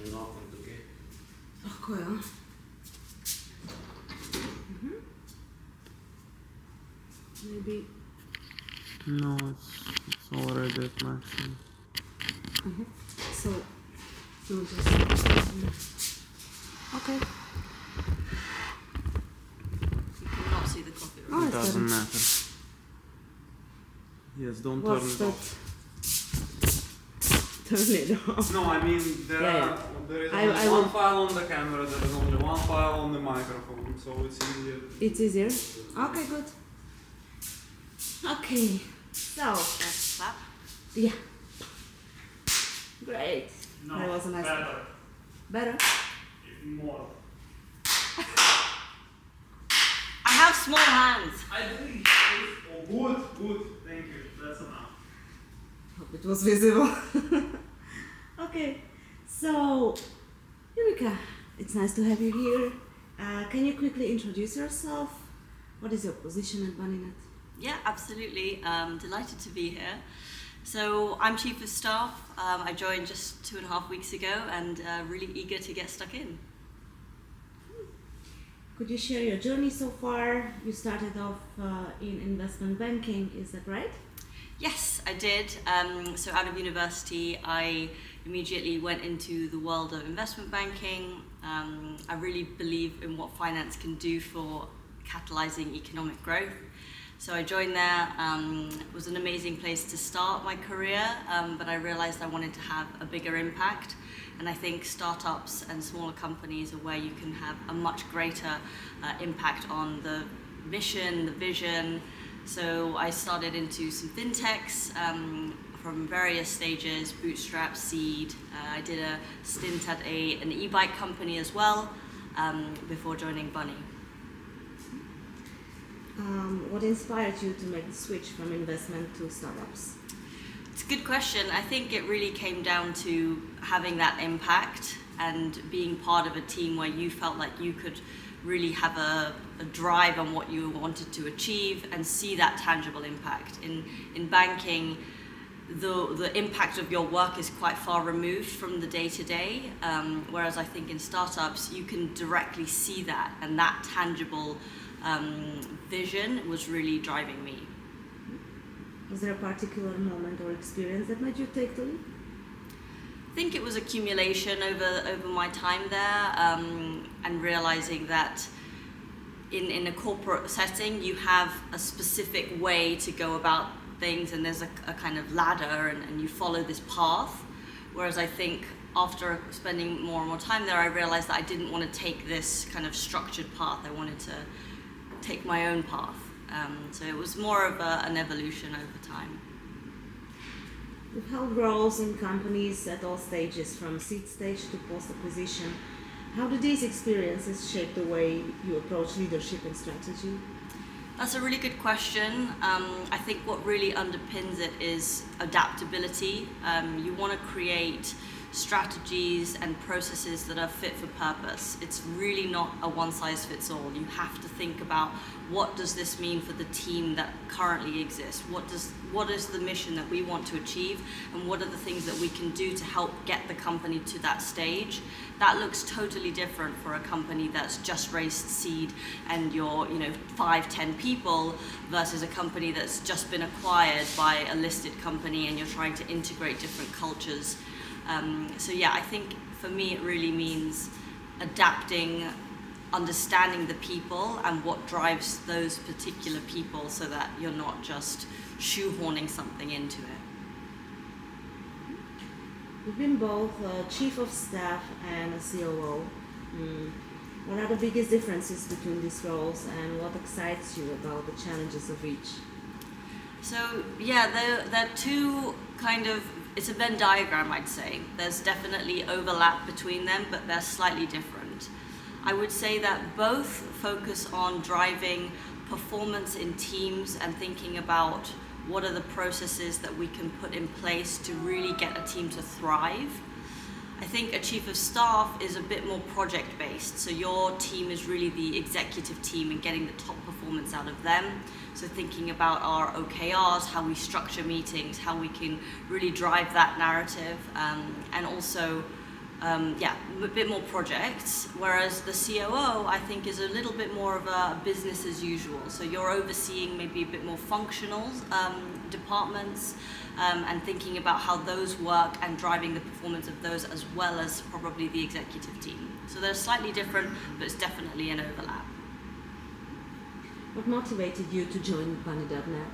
Elkaphattuk. Akkor jó. Maybe. No, it's already at maximum. So, no, just okay. You cannot see the coffee. Oh, It it's doesn't better. matter. Yes, don't What's turn it that? off. Turn it off. No, I mean there is only one file on the camera, there is only one file on the microphone, so it's easier. It's easier? Okay, good. Okay, so, Yes, clap. yeah. Great. No, That was a nice better. Better? More. I have small hands. I believe. Oh, good. Thank you. That's enough. Hope it was visible. Okay, so, Eureka, it's nice to have you here. Can you quickly introduce yourself? What is your position at Bunnynet? Yeah, absolutely. Delighted to be here. So I'm Chief of Staff. I joined just 2.5 weeks ago and really eager to get stuck in. Could you share your journey so far? You started off in investment banking, is that right? Yes, I did. So out of university, I immediately went into the world of investment banking. I really believe in what finance can do for catalyzing economic growth. So I joined there. It was an amazing place to start my career, but I realized I wanted to have a bigger impact. And I think startups and smaller companies are where you can have a much greater impact on the mission, the vision. So I started into some fintechs from various stages, bootstrap, seed. I did a stint at an e-bike company as well before joining Bunny. What inspired you to make the switch from investment to startups? It's a good question. I think it really came down to having that impact and being part of a team where you felt like you could really have a drive on what you wanted to achieve and see that tangible impact. In banking, the impact of your work is quite far removed from the day-to-day, whereas I think in startups you can directly see that, and that tangible vision was really driving me. Was there a particular moment or experience that made you take the leap? I think it was accumulation over my time there, and realizing that in a corporate setting you have a specific way to go about things, and there's a kind of ladder, and you follow this path. Whereas I think after spending more and more time there, I realized that I didn't want to take this kind of structured path. I wanted to take my own path. So it was more of an evolution over time. You've held roles in companies at all stages, from seed stage to post-acquisition. How do these experiences shape the way you approach leadership and strategy? That's a really good question. I think what really underpins it is adaptability. You want to create strategies and processes that are fit for purpose. It's really not a one-size-fits-all. You have to think about, what does this mean for the team that currently exists? What is the mission that we want to achieve, and what are the things that we can do to help get the company to that stage? That looks totally different for a company that's just raised seed and you're 5-10 people versus a company that's just been acquired by a listed company and you're trying to integrate different cultures. So yeah, I think for me it really means adapting, understanding the people and what drives those particular people, so that you're not just shoehorning something into it. You've been both a chief of staff and a COO. What are the biggest differences between these roles, and what excites you about the challenges of each? So yeah, they're two kind of, it's a Venn diagram, I'd say. There's definitely overlap between them, but they're slightly different. I would say that both focus on driving performance in teams and thinking about what are the processes that we can put in place to really get a team to thrive. I think a chief of staff is a bit more project-based, so your team is really the executive team and getting the top performance out of them. So thinking about our OKRs, how we structure meetings, how we can really drive that narrative, and also a bit more projects, whereas the COO, I think, is a little bit more of a business as usual. So you're overseeing maybe a bit more functional departments and thinking about how those work and driving the performance of those as well as probably the executive team. So they're slightly different, but it's definitely an overlap. What motivated you to join Bunny.net?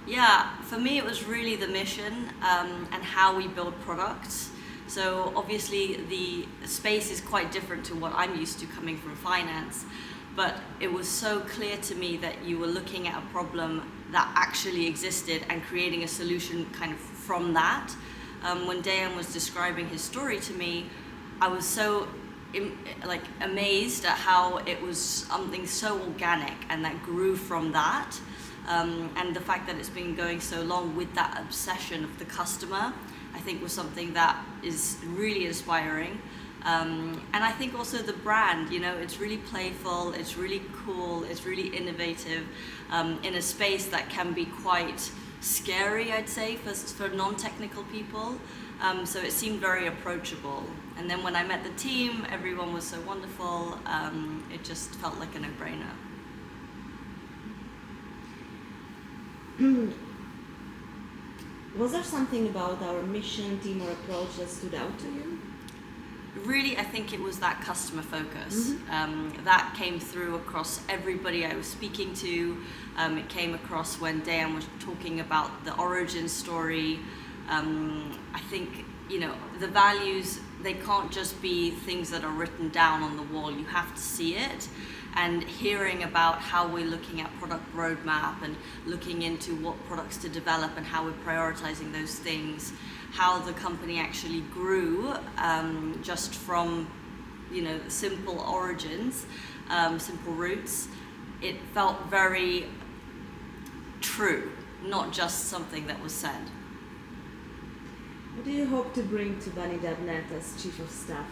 Yeah, for me it was really the mission and how we build products. So obviously the space is quite different to what I'm used to coming from finance, but it was so clear to me that you were looking at a problem that actually existed and creating a solution kind of from that. When Dejan was describing his story to me, I was so amazed at how it was something so organic and that grew from that. And the fact that it's been going so long with that obsession of the customer, I think was something that is really inspiring. And I think also the brand, it's really playful, it's really cool, it's really innovative in a space that can be quite scary, I'd say, for non-technical people. So it seemed very approachable. And then when I met the team, everyone was so wonderful. It just felt like a no-brainer. Was there something about our mission, team, or approach that stood out to you? Really, I think it was that customer focus. That came through across everybody I was speaking to. It came across when Dejan was talking about the origin story. I think, the values, they can't just be things that are written down on the wall. You have to see it. And hearing about how we're looking at product roadmap and looking into what products to develop and how we're prioritizing those things, how the company actually grew just from, simple origins, simple roots, it felt very true, not just something that was said. What do you hope to bring to Bunny.net as Chief of Staff?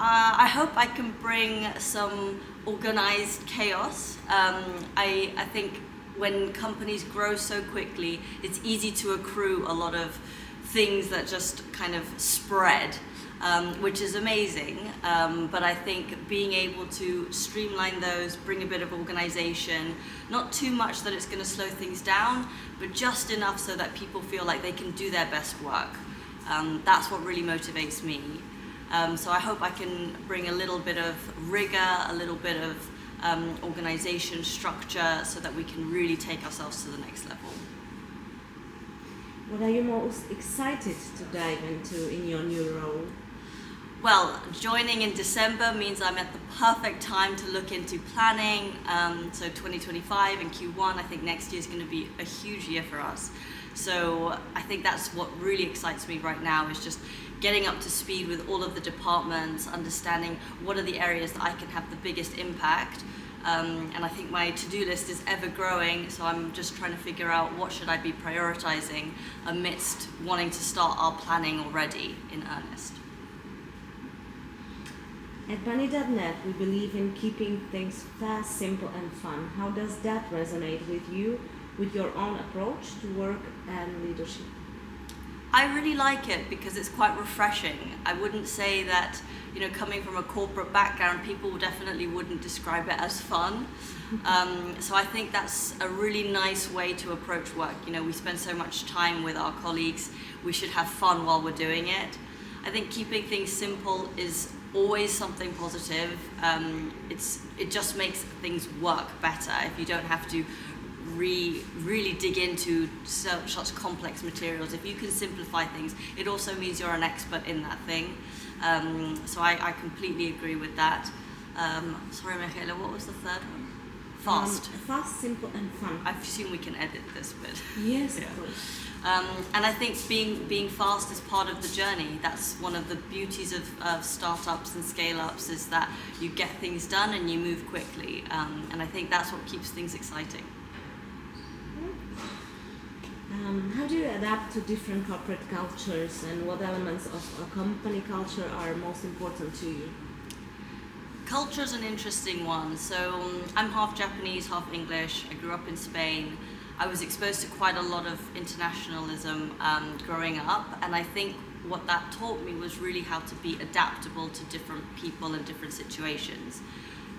I hope I can bring some organized chaos. I think when companies grow so quickly, it's easy to accrue a lot of things that just kind of spread, which is amazing. But I think being able to streamline those, bring a bit of organization, not too much that it's going to slow things down, but just enough so that people feel like they can do their best work. That's what really motivates me. So I hope I can bring a little bit of rigor, a little bit of organization, structure, so that we can really take ourselves to the next level. What are you most excited to dive into in your new role? Well, joining in December means I'm at the perfect time to look into planning. So 2025 and Q1, I think next year is going to be a huge year for us. So I think that's what really excites me right now, is just getting up to speed with all of the departments, understanding what are the areas that I can have the biggest impact. And I think my to-do list is ever growing, so I'm just trying to figure out what should I be prioritizing amidst wanting to start our planning already in earnest. At Bunny.net, we believe in keeping things fast, simple, and fun. How does that resonate with you, with your own approach to work and leadership? I really like it because it's quite refreshing. I wouldn't say that, coming from a corporate background, people definitely wouldn't describe it as fun. So I think that's a really nice way to approach work. We spend so much time with our colleagues. We should have fun while we're doing it. I think keeping things simple is always something positive. It just makes things work better if you don't have to really dig into such complex materials. If you can simplify things, it also means you're an expert in that thing. So I completely agree with that. Sorry, Michaela, what was the third one? Fast. Fast, simple, and fun. I assume we can edit this bit. Yes, Yeah. of course. And I think being fast is part of the journey. That's one of the beauties of startups and scale-ups, is that you get things done and you move quickly. And I think that's what keeps things exciting. How do you adapt to different corporate cultures, and what elements of a company culture are most important to you? Culture is an interesting one. So I'm half Japanese, half English. I grew up in Spain. I was exposed to quite a lot of internationalism growing up, and I think what that taught me was really how to be adaptable to different people and different situations.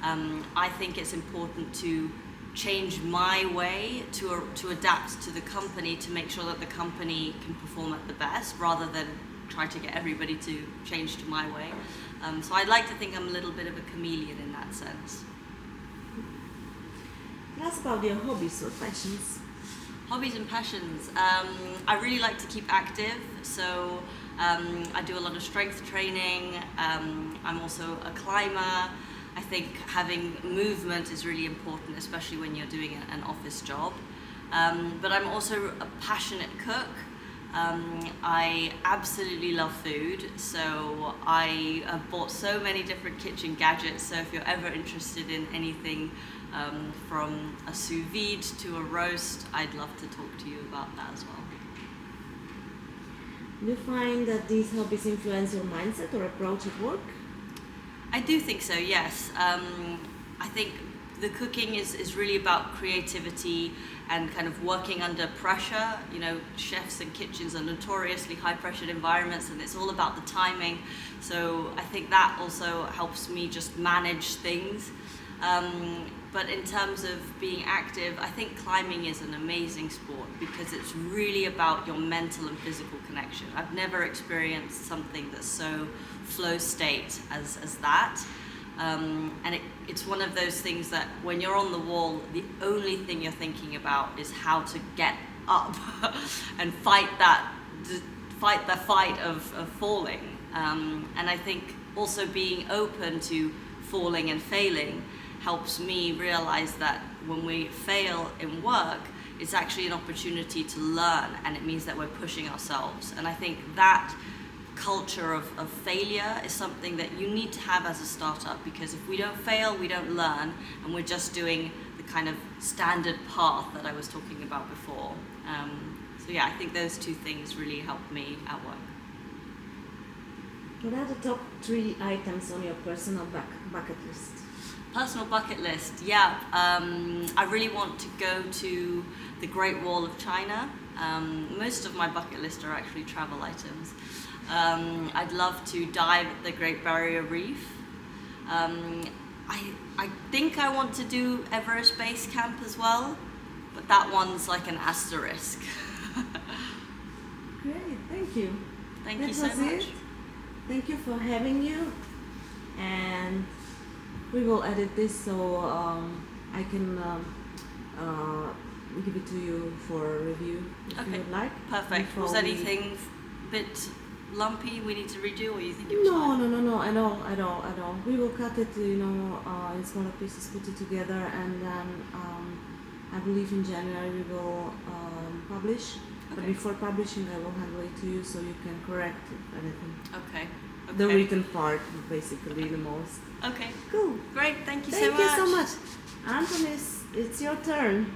I think it's important to change my way to adapt to the company to make sure that the company can perform at the best, rather than try to get everybody to change to my way. So I'd like to think I'm a little bit of a chameleon in that sense. Tell us about your hobbies or passions. Hobbies and passions. I really like to keep active, so I do a lot of strength training. I'm also a climber. I think having movement is really important, especially when you're doing an office job. But I'm also a passionate cook. I absolutely love food, so I have bought so many different kitchen gadgets. So if you're ever interested in anything from a sous vide to a roast, I'd love to talk to you about that as well. Do you find that these hobbies influence your mindset or approach at work? I do think so, yes. I think the cooking is really about creativity and kind of working under pressure. You know, chefs and kitchens are notoriously high-pressured environments, and it's all about the timing. So I think that also helps me just manage things. But in terms of being active, I think climbing is an amazing sport because it's really about your mental and physical connection. I've never experienced something that's so flow state as that. And it's one of those things that when you're on the wall, the only thing you're thinking about is how to get up and fight the fight of falling. And I think also being open to falling and failing helps me realize that when we fail in work, it's actually an opportunity to learn, and it means that we're pushing ourselves. And I think that culture of failure is something that you need to have as a startup, because if we don't fail, we don't learn, and we're just doing the kind of standard path that I was talking about before. So yeah, I think those two things really help me at work. What are the top 3 items on your personal bucket list? Personal bucket list, yeah. I really want to go to the Great Wall of China. Most of my bucket list are actually travel items. I'd love to dive at the Great Barrier Reef. I think I want to do Everest Base Camp as well, but that one's like an asterisk. Great, thank you. Thank you so much. Thank you for having you, and we will edit this so I can give it to you for review if you would like. Perfect. Was anything a bit lumpy we need to redo, or you think it was fine? No, at all. We will cut it, in smaller pieces, put it together, and then I believe in January we will publish. But before publishing, I will handle it to you so you can correct anything. Okay. The written part, basically, the most. Okay. Cool. Great. Thank you so much. Thank you so much. Antonis, it's your turn.